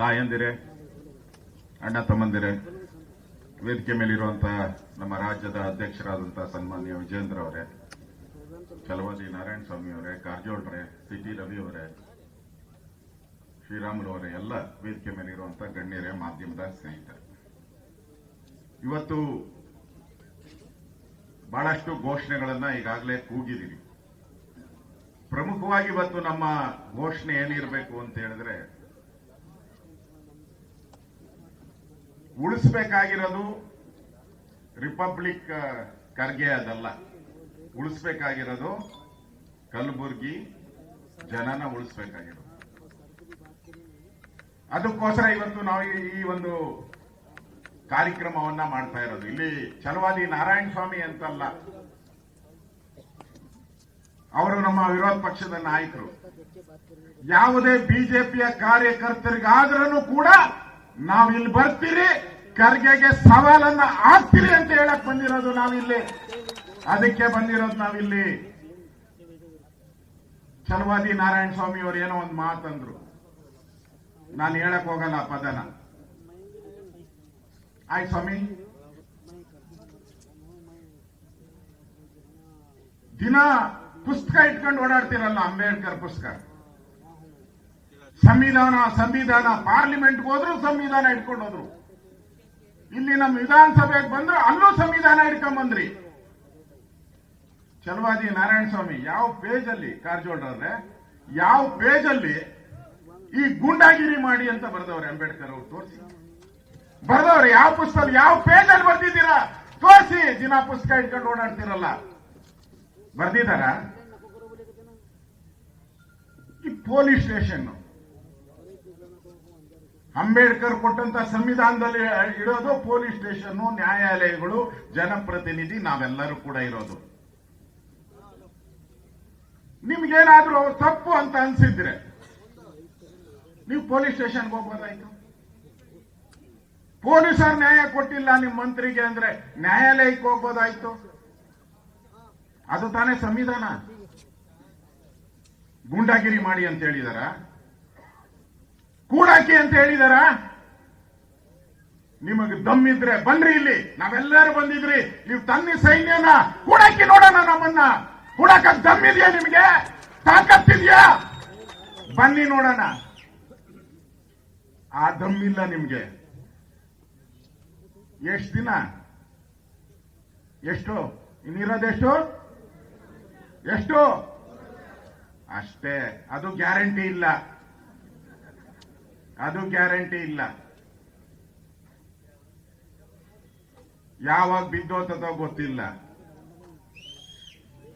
ತಾಯಂದಿರೇ, ಅಣ್ಣ ತಮ್ಮಂದಿರೇ, ವೇದಿಕೆ ಮೇಲಿರುವಂತಹ ನಮ್ಮ ರಾಜ್ಯದ ಅಧ್ಯಕ್ಷರಾದಂತಹ ಸನ್ಮಾನ್ಯ ವಿಜೇಂದ್ರ ಅವರೇ, ಚಲವಾದಿ ನಾರಾಯಣ ಸ್ವಾಮಿ ಅವರೇ, ಕಾರಜೋಳರೇ, ಸಿಟಿ ರವಿ ಅವರೇ, ಶ್ರೀರಾಮುಲು ಅವರೇ, ಎಲ್ಲ ವೇದಿಕೆ ಮೇಲಿರುವಂತಹ ಗಣ್ಯರೇ, ಮಾಧ್ಯಮದ ಸ್ನೇಹಿತರೆ, ಇವತ್ತು ಬಹಳಷ್ಟು ಘೋಷಣೆಗಳನ್ನ ಈಗಾಗಲೇ ಕೂಗಿದ್ದೀವಿ. ಪ್ರಮುಖವಾಗಿ ಇವತ್ತು ನಮ್ಮ ಘೋಷಣೆ ಏನಿರಬೇಕು ಅಂತ ಹೇಳಿದ್ರೆ, ಉಳಿಸಬೇಕಾಗಿರೋದು ರಿಪಬ್ಲಿಕ್ ಖರ್ಗೆ ಅದಲ್ಲ, ಉಳಿಸಬೇಕಾಗಿರೋದು ಕಲಬುರಗಿ ಜನನ ಉಳಿಸಬೇಕಾಗಿರೋದು. ಅದಕ್ಕೋಸ್ಕರ ಇವತ್ತು ನಾವು ಈ ಒಂದು ಕಾರ್ಯಕ್ರಮವನ್ನ ಮಾಡ್ತಾ ಇರೋದು. ಇಲ್ಲಿ ಚಲವಾದಿ ನಾರಾಯಣ ಸ್ವಾಮಿ ಅಂತಲ್ಲ, ಅವರು ನಮ್ಮ ವಿರೋಧ ಪಕ್ಷದ ನಾಯಕರು. ಯಾವುದೇ ಬಿಜೆಪಿಯ ಕಾರ್ಯಕರ್ತರಿಗಾದ್ರೂ ಕೂಡ ನಾವು ಇಲ್ಲಿ ಬರ್ತೀರಿ, ಖರ್ಗೆಗೆ ಸವಾಲನ್ನ ಹಾಕ್ತೀರಿ ಅಂತ ಹೇಳಕ್ ಬಂದಿರೋದು ನಾವಿಲ್ಲಿ. ಅದಕ್ಕೆ ಬಂದಿರೋದು ನಾವಿಲ್ಲಿ. ಚಲವಾದಿ ನಾರಾಯಣ ಸ್ವಾಮಿ ಅವರು ಏನೋ ಒಂದು ಮಾತಂದ್ರು, ನಾನು ಹೇಳಕ್ ಹೋಗಲ್ಲ ಪದನ. ಆಯ್ತು ಸ್ವಾಮಿ, ದಿನ ಪುಸ್ತಕ ಇಟ್ಕೊಂಡು ಓಡಾಡ್ತಿರಲ್ಲ, ಅಂಬೇಡ್ಕರ್ ಪುಸ್ತಕ, ಸಂವಿಧಾನ ಪಾರ್ಲಿಮೆಂಟ್ಗೆ ಹೋದ್ರು ಸಂವಿಧಾನ ಇಟ್ಕೊಂಡು ಹೋದ್ರು. ಇಲ್ಲಿ ನಮ್ಮ ವಿಧಾನಸಭೆಗೆ ಬಂದ್ರು ಅಲ್ಲೂ ಸಂವಿಧಾನ ಇಟ್ಕೊಂಡ್ ಬಂದ್ರಿ. ಚಲವಾದಿ ನಾರಾಯಣ ಸ್ವಾಮಿ ಯಾವ ಪೇಜ್ ಅಲ್ಲಿ, ಕಾರಜೋಳರೇ, ಯಾವ ಪೇಜ್ ಅಲ್ಲಿ ಈ ಗೂಂಡಾಗಿರಿ ಮಾಡಿ ಅಂತ ಬರ್ದವ್ರೆ ಅಂಬೇಡ್ಕರ್ ಅವರು? ತೋರಿಸಿ, ಬರ್ದವ್ರೆ ಯಾವ ಪುಸ್ತಕ, ಯಾವ ಪೇಜ್ ಅಲ್ಲಿ ಬರ್ದಿದ್ದೀರಾ? ತೋರಿಸಿ. ದಿನ ಪುಸ್ತಕ ಇಟ್ಕೊಂಡು ಓಡಾಡ್ತಿರಲ್ಲ, ಬರ್ದಿದ್ದಾರ? ಈ ಪೊಲೀಸ್ ಸ್ಟೇಷನ್ ಅಂಬೇಡ್ಕರ್ ಕೊಟ್ಟಂತ ಸಂವಿಧಾನದಲ್ಲಿ ಇರೋದು ಪೊಲೀಸ್ ಸ್ಟೇಷನ್, ನ್ಯಾಯಾಲಯಗಳು, ಜನಪ್ರತಿನಿಧಿ ನಾವೆಲ್ಲರೂ ಕೂಡ ಇರೋದು. ನಿಮ್ಗೇನಾದ್ರೂ ತಪ್ಪು ಅಂತ ಅನ್ಸಿದ್ರೆ ನೀವು ಪೊಲೀಸ್ ಸ್ಟೇಷನ್ಗೆ ಹೋಗ್ಬೋದಾಯ್ತು. ಪೊಲೀಸರು ನ್ಯಾಯ ಕೊಟ್ಟಿಲ್ಲ ನಿಮ್ಮ ಮಂತ್ರಿಗೆ ಅಂದ್ರೆ ನ್ಯಾಯಾಲಯಕ್ಕೆ ಹೋಗ್ಬೋದಾಯ್ತು. ಅದು ತಾನೇ ಸಂವಿಧಾನ. ಗೂಂಡಾಗಿರಿ ಮಾಡಿ ಅಂತ ಹೇಳಿದಾರ? ಕೂಡಾಕಿ ಅಂತ ಹೇಳಿದಾರ? ನಿಮಗೆ ದಮ್ಮಿದ್ರೆ ಬನ್ರಿ ಇಲ್ಲಿ, ನಾವೆಲ್ಲರೂ ಬಂದಿದ್ರಿ. ನೀವು ತನ್ನಿ ಸೈನ್ಯನ ಕೂಡಾಕಿ ನೋಡೋಣ, ನಮ್ಮನ್ನ ಕೂಡಾಕ ದಮ್ಮಿದ್ಯಾ ನಿಮಗೆ? ತಾಕತ್ತಿದ್ಯಾ? ಬನ್ನಿ ನೋಡೋಣ. ಆ ದಮ್ಮಿಲ್ಲ ನಿಮ್ಗೆ. ಎಷ್ಟು ದಿನ? ಎಷ್ಟು ಇನ್ನಿರೋದೆಷ್ಟು? ಎಷ್ಟು? ಅಷ್ಟೇ. ಅದು ಗ್ಯಾರಂಟಿ ಇಲ್ಲ, ಅದು ಗ್ಯಾರಂಟಿ ಇಲ್ಲ. ಯಾವಾಗ ಬಿದ್ದೋತದೋ ಗೊತ್ತಿಲ್ಲ.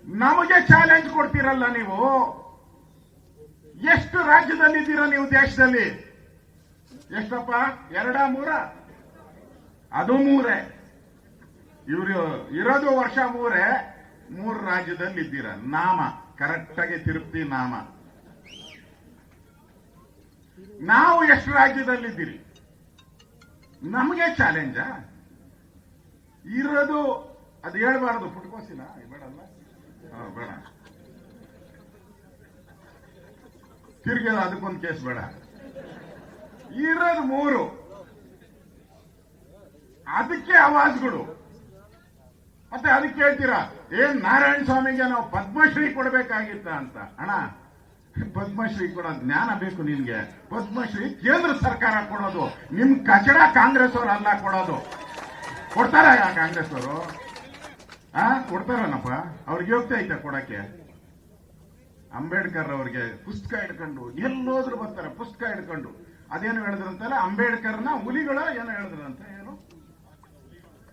ನಮಗೆ ಚಾಲೆಂಜ್ ಕೊಡ್ತೀರಲ್ಲ ನೀವು. ಎಷ್ಟು ರಾಜ್ಯದಲ್ಲಿದ್ದೀರಾ ನೀವು ದೇಶದಲ್ಲಿ? ಎಷ್ಟಪ್ಪ? 2 3? ಅದು 3. ಇವರು ಇರೋದು ವರ್ಷ 3 ರಾಜ್ಯದಲ್ಲಿ ಇದ್ದೀರಾ. ನಾಮ ಕರೆಕ್ಟ್ ಆಗಿ ತಿರುಪ್ತಿ ನಾಮ. ನಾವು ಎಷ್ಟು ರಾಜ್ಯದಲ್ಲಿದ್ದೀರಿ? ನಮಗೆ ಚಾಲೆಂಜ ಇರೋದು. ಅದು ಹೇಳ್ಬಾರ್ದು. ಪುಟ್ಕೋಸಿನ ಬೇಡಲ್ಲ, ಬೇಡ. ತಿರ್ಗಿ ಅದಕ್ಕೊಂದು ಕೇಸ್ ಬೇಡ. ಇರೋದು 3. ಅದಕ್ಕೆ ಆವಾಜ್ಗಳು. ಮತ್ತೆ ಅದಕ್ಕೆ ಹೇಳ್ತೀರಾ, ಏನ್ ನಾರಾಯಣ ಸ್ವಾಮಿಗೆ ನಾವು ಪದ್ಮಶ್ರೀ ಕೊಡಬೇಕಾಗಿತ್ತ ಅಂತ? ಅಣ್ಣ, ಪದ್ಮಶ್ರೀ ಕೊಡೋ ಜ್ಞಾನ ಬೇಕು ನಿನ್ಗೆ. ಪದ್ಮಶ್ರೀ ಕೇಂದ್ರ ಸರ್ಕಾರ ಕೊಡೋದು, ನಿಮ್ ಕಚಡ ಕಾಂಗ್ರೆಸ್ ಅವರು ಅಲ್ಲ ಕೊಡೋದು. ಕೊಡ್ತಾರ ಕಾಂಗ್ರೆಸ್ ಅವರು? ಕೊಡ್ತಾರನಪ್ಪ? ಅವ್ರಿಗೆ ಯೋಗ್ಯತೆ ಐತೆ ಕೊಡಕ್ಕೆ? ಅಂಬೇಡ್ಕರ್ ಅವ್ರಿಗೆ ಪುಸ್ತಕ ಹಿಡ್ಕೊಂಡು ಎಲ್ಲೋದ್ರು ಬರ್ತಾರೆ, ಪುಸ್ತಕ ಹಿಡ್ಕೊಂಡು. ಅದೇನು ಹೇಳಿದ್ರಂತಲ್ಲ, ಅಂಬೇಡ್ಕರ್ನ ಹುಲಿಗಳು ಏನೋ ಹೇಳಿದ್ರಂತ. ಏನು?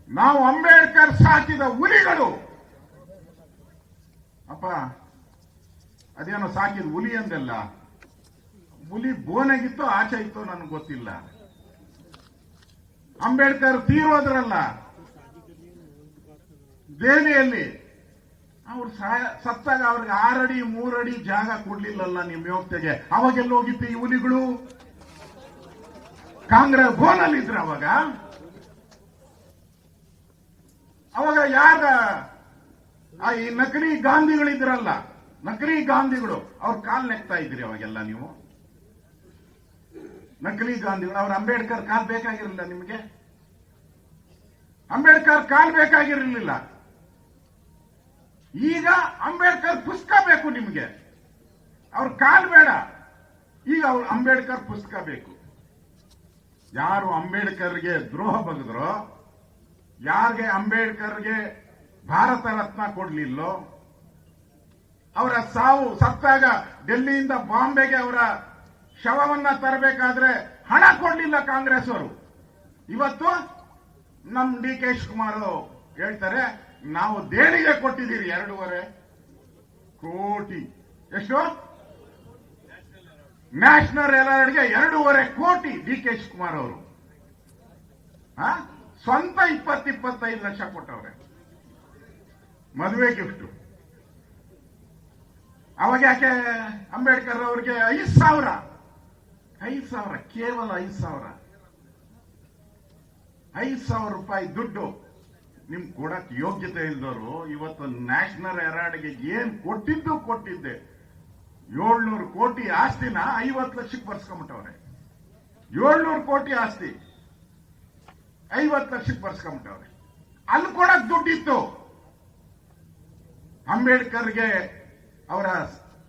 ನಾವು ಅಂಬೇಡ್ಕರ್ ಸಾಕಿದ ಹುಲಿಗಳು ಅಪ್ಪ. ಅದೇನೋ ಸಾಕಿದ ಹುಲಿ ಅಂದೆಲ್ಲ, ಹುಲಿ ಬೋನಾಗಿತ್ತೋ ಆಚೆ ಇತ್ತೋ ನನಗೆ ಗೊತ್ತಿಲ್ಲ. ಅಂಬೇಡ್ಕರ್ ತೀರೋದ್ರಲ್ಲ ದೆಹಲಿಯಲ್ಲಿ, ಅವ್ರು ಸತ್ತಾಗ ಅವ್ರಿಗೆ 6 ಅಡಿ 3 ಅಡಿ ಜಾಗ ಕೊಡ್ಲಿಲ್ಲಲ್ಲ ನಿಮ್ ಯೋಗ್ಯತೆಗೆ. ಅವಾಗೆಲ್ಲ ಹೋಗಿತ್ತು ಈ ಹುಲಿಗಳು? ಕಾಂಗ್ರೆಸ್ ಬೋನಲ್ಲಿ ಇದ್ರ ಅವಾಗ? ಯಾರ ಈ ನಕಲಿ ಗಾಂಧಿಗಳಿದ್ರಲ್ಲ, ನಕಲಿ ಗಾಂಧಿಗಳು ಅವ್ರ ಕಾಲ್ ನೆಕ್ತಾ ಇದ್ರಿ ಅವಾಗೆಲ್ಲ ನೀವು. ನಕಲಿ ಗಾಂಧಿಗಳು. ಅವ್ರ ಅಂಬೇಡ್ಕರ್ ಕಾಲ್ ಬೇಕಾಗಿರಲಿಲ್ಲ ನಿಮಗೆ? ಅಂಬೇಡ್ಕರ್ ಕಾಲ್ ಬೇಕಾಗಿರಲಿಲ್ಲ. ಈಗ ಅಂಬೇಡ್ಕರ್ ಪುಸ್ತಕ ಬೇಕು ನಿಮಗೆ. ಅವ್ರ ಕಾಲ್ ಬೇಡ, ಈಗ ಅವ್ರ ಅಂಬೇಡ್ಕರ್ ಪುಸ್ತಕ ಬೇಕು. ಯಾರು ಅಂಬೇಡ್ಕರ್ಗೆ ದ್ರೋಹ ಬಗೆದ್ರೋ, ಯಾರಿಗೆ ಅಂಬೇಡ್ಕರ್ಗೆ ಭಾರತ ರತ್ನ ಕೊಡ್ಲಿಲ್ಲೋ, ಅವರ ಸಾವು ಸತ್ತಾಗ ಡೆಲ್ಲಿಯಿಂದ ಬಾಂಬೆಗೆ ಅವರ ಶವವನ್ನ ತರಬೇಕಾದ್ರೆ ಹಣ ಕೊಡ್ಲಿಲ್ಲ ಕಾಂಗ್ರೆಸ್ ಅವರು. ಇವತ್ತು ನಮ್ ಡಿ ಕೆ ಶಿವಕುಮಾರ್ ಹೇಳ್ತಾರೆ, ನಾವು ದೇಣಿಗೆ ಕೊಟ್ಟಿದ್ದೀರಿ 2.5 ಕೋಟಿ. ಎಷ್ಟು? ನ್ಯಾಷನಲ್ ಹೆರಾಲ್ಡ್ಗೆ 2.5 ಕೋಟಿ ಡಿ ಕೆ ಶಿವಕುಮಾರ್ ಅವರು. ಸ್ವಂತ 20-25 ಲಕ್ಷ ಕೊಟ್ಟವ್ರೆ ಮದುವೆ ಗಿಫ್ಟ್. ಅವಾಗ ಯಾಕೆ ಅಂಬೇಡ್ಕರ್ ಅವರಿಗೆ 5,000 ಕೇವಲ 5,000 ರೂಪಾಯಿ ದುಡ್ಡು ನಿಮ್ ಕೊಡಕ್ ಯೋಗ್ಯತೆ ಇಲ್ದವರು ಇವತ್ತು ನ್ಯಾಷನಲ್ ಹೆರಾಲ್ಡ್ಗೆ ಏನ್ ಕೊಟ್ಟಿದ್ದೆ 700 ಕೋಟಿ ಆಸ್ತಿನ 50 ಲಕ್ಷಕ್ಕೆ ಬರ್ಸ್ಕೊಂಬಿಟ್ಟವ್ರೆ. 700 ಕೋಟಿ ಆಸ್ತಿ 50 ಲಕ್ಷಕ್ಕೆ ಬರ್ಸ್ಕೊಂಬಿಟ್ಟವ್ರೆ. ಅಲ್ಲಿ ಕೊಡಕ್ ದುಡ್ಡಿತ್ತು. ಅಂಬೇಡ್ಕರ್ಗೆ ಅವರ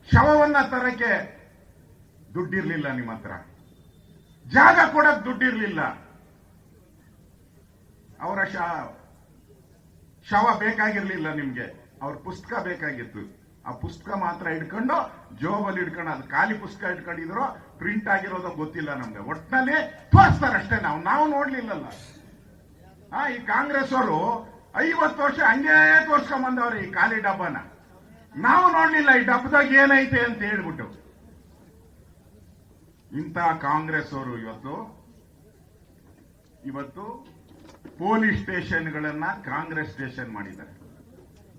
ಶವವನ್ನ ತರಕ್ಕೆ ದುಡ್ಡಿರ್ಲಿಲ್ಲ ನಿಮ್ಮ ಹತ್ರ. ಜಾಗ ಕೊಡಕ್ ದುಡ್ಡಿರ್ಲಿಲ್ಲ. ಅವರ ಶವ ಬೇಕಾಗಿರ್ಲಿಲ್ಲ ನಿಮ್ಗೆ, ಅವ್ರ ಪುಸ್ತಕ ಬೇಕಾಗಿತ್ತು. ಆ ಪುಸ್ತಕ ಮಾತ್ರ ಇಟ್ಕೊಂಡು ಜೋಬಲ್ಲಿ ಇಟ್ಕೊಂಡು, ಅದು ಖಾಲಿ ಪುಸ್ತಕ ಇಟ್ಕೊಂಡಿದ್ರು, ಪ್ರಿಂಟ್ ಆಗಿರೋದು ಗೊತ್ತಿಲ್ಲ ನಮ್ಗೆ. ಒಟ್ಟಿನಲ್ಲಿ ತೋರಿಸ್ತಾರಷ್ಟೇ, ನಾವು ನೋಡ್ಲಿಲ್ಲಲ್ಲ. ಈ ಕಾಂಗ್ರೆಸ್ ಅವರು 50 ವರ್ಷ ಹಂಗೇ ತೋರ್ಸ್ಕೊಂಡ್ ಬಂದವ್ರೆ ಈ ಖಾಲಿ ಡಬ್ಬನ. ನಾವು ನೋಡ್ಲಿಲ್ಲ ಈ ಡಬ್ಬದಾಗ ಏನೈತೆ ಅಂತ ಹೇಳ್ಬಿಟ್ಟು. ಇಂಥ ಕಾಂಗ್ರೆಸ್ ಅವರು ಇವತ್ತು ಪೊಲೀಸ್ ಸ್ಟೇಷನ್ಗಳನ್ನ ಕಾಂಗ್ರೆಸ್ ಸ್ಟೇಷನ್ ಮಾಡಿದ್ದಾರೆ.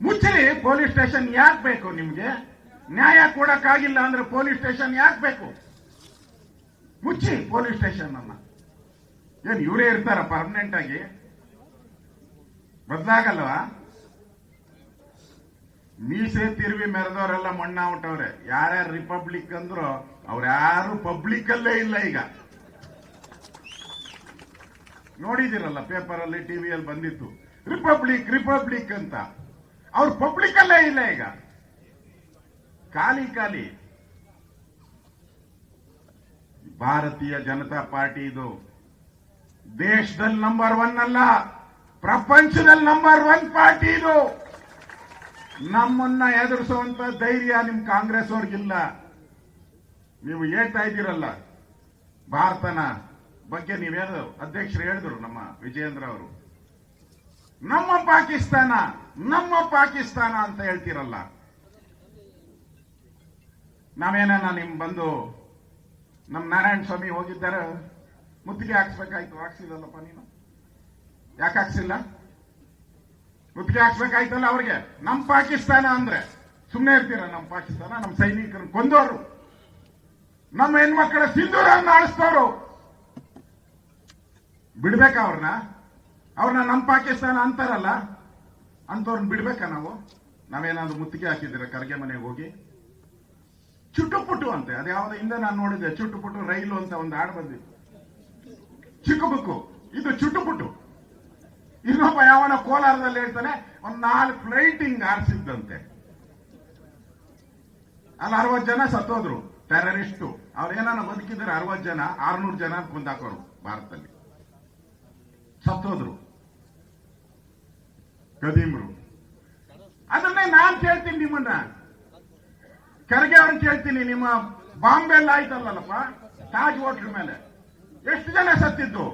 ಮುಚ್ಚಲಿ, ಪೊಲೀಸ್ ಸ್ಟೇಷನ್ ಯಾಕೆ ಬೇಕು ನಿಮ್ಗೆ? ನ್ಯಾಯ ಕೊಡಕ್ಕಾಗಿಲ್ಲ ಅಂದ್ರೆ ಪೊಲೀಸ್ ಸ್ಟೇಷನ್ ಯಾಕೆ ಬೇಕು? ಮುಚ್ಚಿ ಪೊಲೀಸ್ ಸ್ಟೇಷನ್ ಅನ್ನ. ಏನ್ ಇವರೇ ಇರ್ತಾರ ಪರ್ಮನೆಂಟ್ ಆಗಿ? ಬದಲಾಗಲ್ವಾ? ಮೀಸೆ ತಿರುವಿ ಮೆರೆದವರೆಲ್ಲ ಮಣ್ಣಾಗ್ಬಿಟ್ಟವ್ರೆ. ಯಾರ್ಯಾರು ರಿಪಬ್ಲಿಕ್ ಅಂದ್ರು ಅವ್ರ್ಯಾರು ಪಬ್ಲಿಕ್ ಅಲ್ಲೇ ಇಲ್ಲ. ಈಗ ನೋಡಿದಿರಲ್ಲ, ಪೇಪರ್ ಅಲ್ಲಿ ಟಿವಿಯಲ್ಲಿ ಬಂದಿತ್ತು, ರಿಪಬ್ಲಿಕ್ ಅಂತ. ಅವ್ರು ಪಬ್ಲಿಕ್ ಅಲ್ಲೇ ಇಲ್ಲ. ಈಗ ಖಾಲಿ. ಭಾರತೀಯ ಜನತಾ ಪಾರ್ಟಿ ಇದು ದೇಶದಲ್ಲಿ ನಂಬರ್ 1 ಅಲ್ಲ, ಪ್ರಪಂಚದಲ್ಲಿ ನಂಬರ್ 1 ಪಾರ್ಟಿ ಇದು. ನಮ್ಮನ್ನ ಎದುರಿಸುವಂತ ಧೈರ್ಯ ನಿಮ್ ಕಾಂಗ್ರೆಸ್ ಅವ್ರಿಗಿಲ್ಲ. ನೀವು ಹೇಳ್ತಾ ಇದ್ದೀರಲ್ಲ ಭಾರತನ ಬಗ್ಗೆ, ನೀವೇನು ಅಧ್ಯಕ್ಷರು ಹೇಳಿದ್ರು ನಮ್ಮ ವಿಜಯೇಂದ್ರ ಅವರು, ನಮ್ಮ ಪಾಕಿಸ್ತಾನ ಅಂತ ಹೇಳ್ತೀರಲ್ಲ. ನಾವೇನ ನಿಮ್ ಬಂದು ನಮ್ಮ ನಾರಾಯಣ ಸ್ವಾಮಿ ಹೋಗಿದ್ದಾರೆ, ಮುತ್ತಿಗೆ ಹಾಕ್ಸ್ಬೇಕಾಯ್ತು, ಹಾಕ್ಸಿಲ್ಲಲ್ಲಪ್ಪ ನೀನು. ಯಾಕೆ ಹಾಕ್ಸಿಲ್ಲ? ಮುತ್ತಿಗೆ ಹಾಕ್ಸ್ಬೇಕಾಯ್ತಲ್ಲ ಅವ್ರಿಗೆ. ನಮ್ಮ ಪಾಕಿಸ್ತಾನ ಅಂದ್ರೆ ಸುಮ್ಮನೆ ಇರ್ತೀರ? ನಮ್ಮ ಪಾಕಿಸ್ತಾನ ನಮ್ಮ ಸೈನಿಕರನ್ನು ಕೊಂದವರು, ನಮ್ಮ ಹೆಣ್ಮಕ್ಕಳ ಸಿಂಧೂರನ್ನು ಆಳಿಸ್ತವ್ರು. ಬಿಡ್ಬೇಕಾ ಅವ್ರನ್ನ ನಮ್ಮ ಪಾಕಿಸ್ತಾನ ಅಂತಾರಲ್ಲ, ಅಂತವ್ರನ್ನ ಬಿಡ್ಬೇಕಾ ನಾವು? ನಾವೇನಾದ್ರೂ ಮುತ್ತಿಗೆ ಹಾಕಿದ್ದೀರ ಖರ್ಗೆ ಮನೆಗೆ ಹೋಗಿ? ಚುಟುಪುಟು ಅಂತೆ, ಅದ್ಯಾವುದೋ ಹಿಂದೆ ನಾನು ನೋಡಿದ್ದೆ, ಚುಟುಪುಟು ರೈಲು ಅಂತ ಒಂದು ಹಾಡು ಬಂದಿತ್ತು. ಚಿಕ್ಕಬುಕ್ಕು, ಇದು ಚುಟುಪುಟು. ಇನ್ನೊಬ್ಬ ಯಾವನ ಕೋಲಾರದಲ್ಲಿ ಹೇಳ್ತಾನೆ, ಒಂದು 4 ಫ್ಲೈಟ್ ಹಿಂಗ್ ಹಾರಿಸಿದ್ದಂತೆ. ಅಲ್ಲಿ 60 ಜನ ಸತ್ತೋದ್ರು ಟೆರರಿಸ್ಟು. ಅವ್ರೇನ ಬದುಕಿದ್ರೆ 60 ಜನ, 600 ಜನ ಕೊಂದಾಕೋರು ಭಾರತದಲ್ಲಿ ಸತ್ತೋದ್ರು ಕದೀಮ್ರು. ಅದನ್ನೇ ನಾನ್ ಕೇಳ್ತೀನಿ ನಿಮ್ಮನ್ನ, ಖರ್ಗೆ ಅವ್ರನ್ನ ಕೇಳ್ತೀನಿ. ನಿಮ್ಮ ಬಾಂಬೆಲ್ಲ ಆಯ್ತಲ್ಲಪ್ಪ ತಾಜ್ ಹೋಟ್ಲ್ ಮೇಲೆ ಎಷ್ಟು ಜನ ಸತ್ತಿದ್ದು?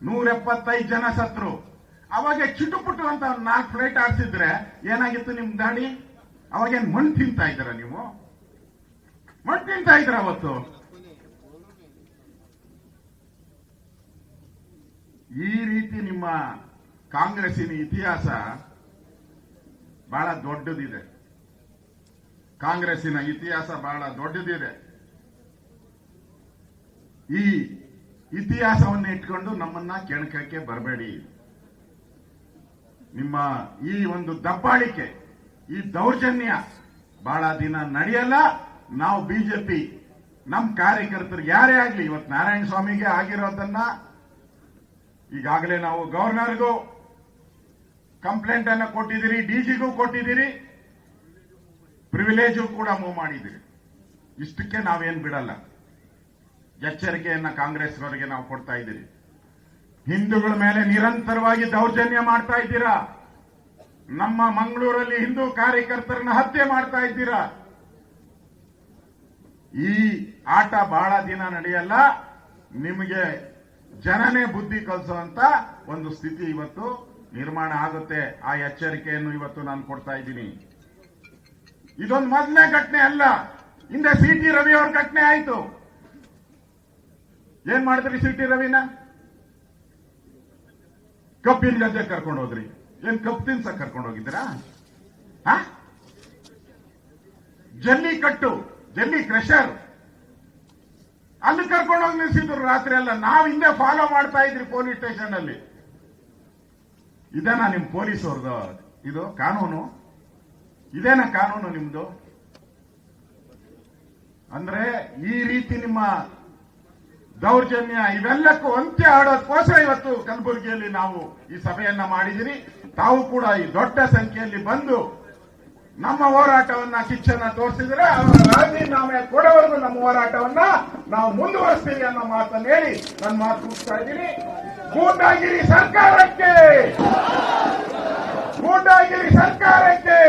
175 ಜನ ಸತ್ರು. ಅವಾಗ ಚುಟುಪುಟು ಅಂತ 4 ಫ್ಲೈಟ್ ಆಡ್ಸಿದ್ರೆ ಏನಾಗಿತ್ತು ನಿಮ್ ದಾಡಿ? ಅವಾಗೇನ್ ಮಣ್ಣು ತಿಂತಾ ಇದ್ದೀರ ನೀವು? ಮಣ್ಣು ತಿಂತಾ ಇದ್ರ ಅವತ್ತು? ಈ ರೀತಿ ನಿಮ್ಮ ಕಾಂಗ್ರೆಸ್ಸಿನ ಇತಿಹಾಸ ಬಹಳ ದೊಡ್ಡದಿದೆ. ಕಾಂಗ್ರೆಸ್ಸಿನ ಇತಿಹಾಸ ಬಹಳ ದೊಡ್ಡದಿದೆ. ಈ ಇತಿಹಾಸವನ್ನು ಇಟ್ಕೊಂಡು ನಮ್ಮನ್ನ ಕೆಣಕಕ್ಕೆ ಬರಬೇಡಿ. ನಿಮ್ಮ ಈ ಒಂದು ದಬ್ಬಾಳಿಕೆ, ಈ ದೌರ್ಜನ್ಯ ಬಹಳ ದಿನ ನಡೆಯಲ್ಲ. ನಾವು ಬಿಜೆಪಿ ನಮ್ಮ ಕಾರ್ಯಕರ್ತರು ಯಾರೇ ಆಗ್ಲಿ, ಇವತ್ತು ನಾರಾಯಣ ಸ್ವಾಮಿಗೆ ಆಗಿರೋದನ್ನ ಈಗಾಗಲೇ ನಾವು ಗವರ್ನರ್ಗೂ ಕಂಪ್ಲೇಂಟ್ ಅನ್ನ ಕೊಟ್ಟಿದ್ದೀರಿ, ಡಿಜಿಗೂ ಕೊಟ್ಟಿದ್ದೀರಿ, ಪ್ರಿವಿಲೇಜು ಕೂಡ ಮೂವ್ ಮಾಡಿದ್ದೀರಿ. ಇಷ್ಟಕ್ಕೆ ನಾವೇನ್ ಬಿಡಲ್ಲ. ಎಚ್ಚರಿಕೆಯನ್ನ ಕಾಂಗ್ರೆಸ್ನವರಿಗೆ ನಾವು ಕೊಡ್ತಾ ಇದ್ದೀರಿ. ಹಿಂದೂಗಳ ಮೇಲೆ ನಿರಂತರವಾಗಿ ದೌರ್ಜನ್ಯ ಮಾಡ್ತಾ ಇದ್ದೀರಾ. ನಮ್ಮ ಮಂಗಳೂರಲ್ಲಿ ಹಿಂದೂ ಕಾರ್ಯಕರ್ತರನ್ನ ಹತ್ಯೆ ಮಾಡ್ತಾ ಇದ್ದೀರಾ. ಈ ಆಟ ಬಹಳ ದಿನ ನಡೆಯಲ್ಲ. ನಿಮಗೆ ಜನನೇ ಬುದ್ಧಿ ಕಲಿಸುವಂತ ಒಂದು ಸ್ಥಿತಿ ಇವತ್ತು ನಿರ್ಮಾಣ ಆಗುತ್ತೆ. ಆ ಎಚ್ಚರಿಕೆಯನ್ನು ಇವತ್ತು ನಾನು ಕೊಡ್ತಾ ಇದ್ದೀನಿ. ಇದೊಂದು ಮೊದಲನೇ ಘಟನೆ ಅಲ್ಲ. ಹಿಂದೆ ಸಿ.ಟಿ. ರವಿ ಅವ್ರ ಘಟನೆ ಆಯ್ತು. ಏನ್ ಮಾಡಿದ್ರಿ ಸಿ.ಟಿ. ರವಿನ? ಕಬ್ಬಿನ ಗದ್ದೆ ಕರ್ಕೊಂಡು ಹೋದ್ರಿ. ಏನ್ ಕಬ್ಬು ತಿನ್ಸಕ್ ಕರ್ಕೊಂಡು ಹೋಗಿದ್ದೀರಾ? ಜಲ್ಲಿ ಕಟ್ಟು, ಜಲ್ಲಿ ಕ್ರಷರ್ ಅಲ್ಲಿ ಕರ್ಕೊಂಡು ಹೋಗಿ ನಿಲ್ಸಿದ್ರು ರಾತ್ರಿ ಎಲ್ಲ. ನಾವು ಹಿಂದೆ ಫಾಲೋ ಮಾಡ್ತಾ ಇದ್ರಿ ಪೊಲೀಸ್ ಸ್ಟೇಷನ್ ಅಲ್ಲಿ. ಇದೇನಾ ನಿಮ್ ಪೊಲೀಸ್ ಅವ್ರದ್ದು ಇದು ಕಾನೂನು? ಇದೇನಾ ಕಾನೂನು ನಿಮ್ದು? ಅಂದ್ರೆ ಈ ರೀತಿ ನಿಮ್ಮ ದೌರ್ಜನ್ಯ ಇವೆಲ್ಲಕ್ಕೂ ಅಂತ್ಯ ಆಡೋದಕ್ಕೋಸ್ಕರ ಇವತ್ತು ಕಲಬುರಗಿಯಲ್ಲಿ ನಾವು ಈ ಸಭೆಯನ್ನ ಮಾಡಿದಿರಿ. ತಾವು ಕೂಡ ಈ ದೊಡ್ಡ ಸಂಖ್ಯೆಯಲ್ಲಿ ಬಂದು ನಮ್ಮ ಹೋರಾಟವನ್ನ ಕಿಚ್ಚನ್ನ ತೋರಿಸಿದ್ರೆ ಅವರ ರಾಜೀನಾಮೆ ಕೊಡೋವರೆಗೂ ನಮ್ಮ ಹೋರಾಟವನ್ನ ನಾವು ಮುಂದುವರಿಸ್ತೀವಿ ಅನ್ನೋ ಮಾತನ್ನು ಹೇಳಿ ನನ್ನ ಮಾತು ಮುಗಿಸ್ತಾ ಇದ್ದೀನಿ. ಗೂಂಡಾಗಿರಿ ಸರ್ಕಾರಕ್ಕೆ, ಗೂಂಡಾಗಿರಿ ಸರ್ಕಾರಕ್ಕೆ